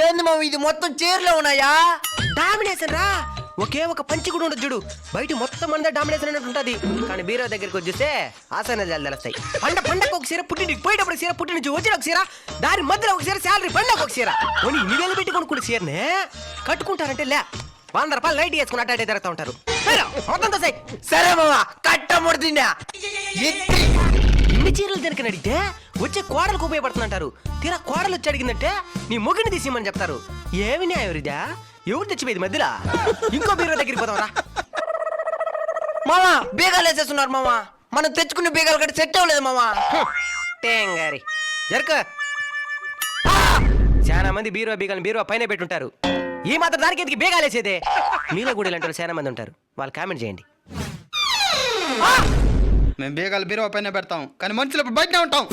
ఏంది మామ ఇది మొత్తం చీరలో ఉన్నాయా? డామినేషన్ రా. ఒకే ఒక పంచి కూడా ఉండదు చూడు. బయట మొత్తం అంతా డామినేషన్ అన్నట్టు ఉంటది. కానీ బీరో దగ్గరికి వచ్చేస్తే ఆసనాలు తెలుస్తాయి. పండగకు ఒక సీర, పుట్టింటికి పోయేటప్పుడు సీర, పుట్టి నుంచి వచ్చిన ఒక సీర, దారి మధ్యలో ఒక సీర, శాలరీ పండగ ఒక సీర. కొన్ని ఇన్ని వేలు పెట్టి కొనుక్కునే సీరనే కట్టుకుంటారంటే లే 100 రూపాయలు లైట్ వేసుకుని అట్టే తిరుగుతూ ఉంటారు. మొత్తం సై. సరే మామ కట్టముడినా ఇన్ని చీరలు తినకని అడిగితే వచ్చే కోడలకు ఉపయోగపడుతుందంటారు. తీరా కోడలు వచ్చి అడిగిందంటే నీ మొగిని తీసిమని చెప్తారు. ఏమి న్యాయం ఇదా? ఎవరు తెచ్చిపోయేది మధ్యలో? ఇంకో బీరో దగ్గరికి పోదాం రా. మామ బీగాలు వేసేస్తున్నారు మామ. మనం తెచ్చుకున్న బీగాలు కట్టి సెట్ అవ్వలేదు మామ. టేంగారి జరుకు. చాలా మంది బీరో బీగాలను బీరో పైన పెట్టుంటారు. ఈ మాత్రం దానికి ఎందుకు బీగాలేసేదే? మీలో కూడా ఇలాంటి చాలా మంది ఉంటారు. వాళ్ళు కామెంట్ చేయండి. మేము బీగాలు బీరో పైన పెడతాం, కానీ మనుషులు బయటనే ఉంటాం.